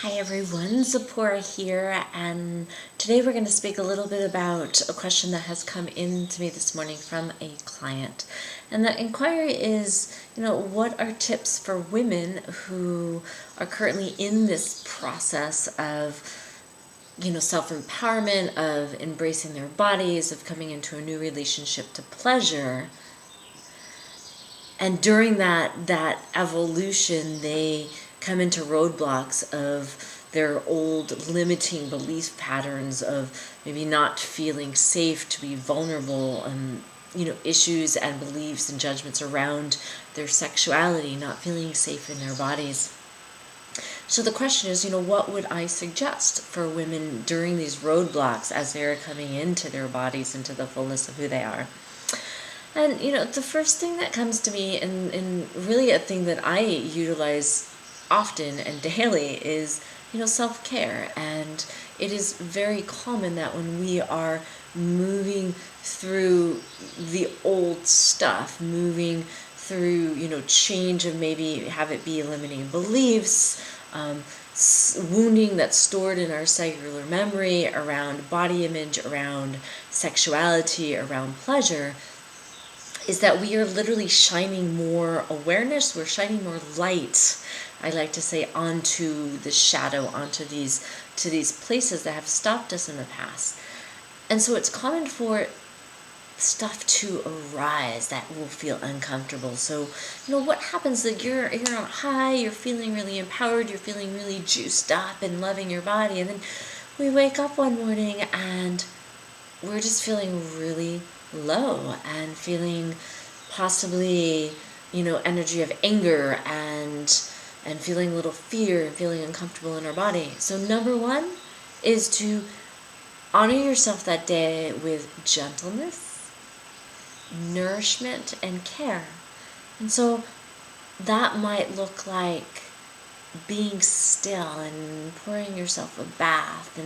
Hi everyone, Zipporah here, and today we're going to speak a little bit about a question that has come in to me this morning from a client. And the inquiry is, what are tips for women who are currently in this process of, self-empowerment, of embracing their bodies, of coming into a new relationship to pleasure. And during that evolution, they come into roadblocks of their old limiting belief patterns of maybe not feeling safe to be vulnerable, issues and beliefs and judgments around their sexuality, not feeling safe in their bodies. So the question is, what would I suggest for women during these roadblocks as they're coming into their bodies, into the fullness of who they are? And, the first thing that comes to me, and really a thing that I utilize often and daily, is, self-care. And it is very common that when we are moving through the old stuff, moving through, change of maybe have it be limiting beliefs, wounding that's stored in our cellular memory around body image, around sexuality, around pleasure, is that we are literally shining more awareness, we're shining more light, I like to say, onto the shadow, onto these places that have stopped us in the past. And so it's common for stuff to arise that will feel uncomfortable. So, what happens is you're on high, you're feeling really empowered, you're feeling really juiced up and loving your body, and then we wake up one morning and we're just feeling really low and feeling possibly, energy of anger and feeling a little fear and feeling uncomfortable in our body. So number one is to honor yourself that day with gentleness, nourishment, and care. And so that might look like being still and pouring yourself a bath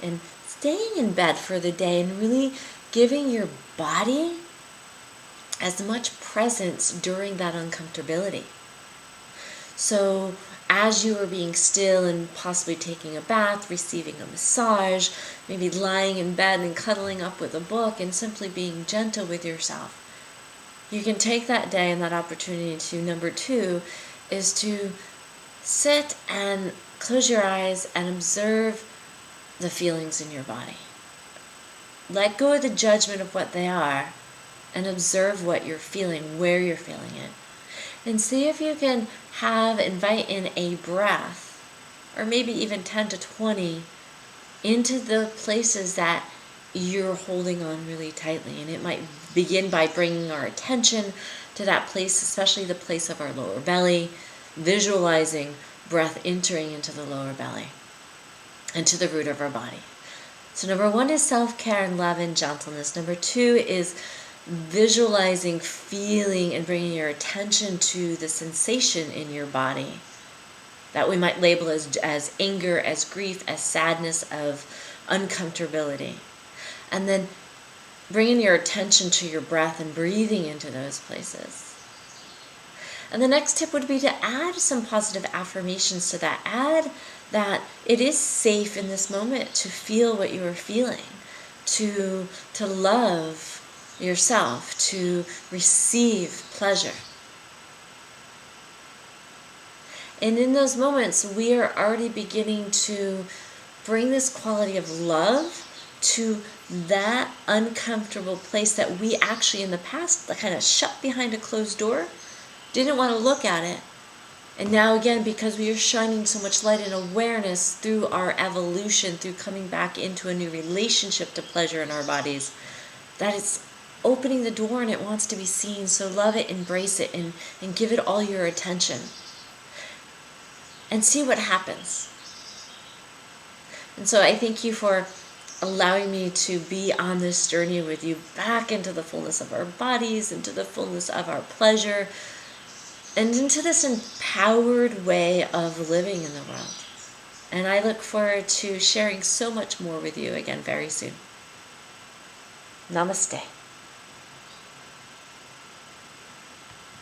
and staying in bed for the day and really giving your body as much presence during that uncomfortability. So as you are being still and possibly taking a bath, receiving a massage, maybe lying in bed and cuddling up with a book and simply being gentle with yourself, you can take that day and that opportunity to, number two, is to sit and close your eyes and observe the feelings in your body. Let go of the judgment of what they are and observe what you're feeling, where you're feeling it. And see if you can invite in a breath, or maybe even 10 to 20, into the places that you're holding on really tightly. And it might begin by bringing our attention to that place, especially the place of our lower belly, visualizing breath entering into the lower belly, into the root of our body. So number one is self-care and love and gentleness. Number two is visualizing, feeling, and bringing your attention to the sensation in your body that we might label as anger, as grief, as sadness, of uncomfortability. And then bringing your attention to your breath and breathing into those places. And the next tip would be to add some positive affirmations to that. Add that it is safe in this moment to feel what you are feeling, to love yourself, to receive pleasure. And in those moments, we are already beginning to bring this quality of love to that uncomfortable place that we actually in the past kind of shut behind a closed door, didn't want to look at it. And now again, because we are shining so much light and awareness through our evolution, through coming back into a new relationship to pleasure in our bodies, that it's opening the door and it wants to be seen. So love it, embrace it, and give it all your attention. And see what happens. And so I thank you for allowing me to be on this journey with you back into the fullness of our bodies, into the fullness of our pleasure, and into this empowered way of living in the world. And I look forward to sharing so much more with you again very soon. Namaste.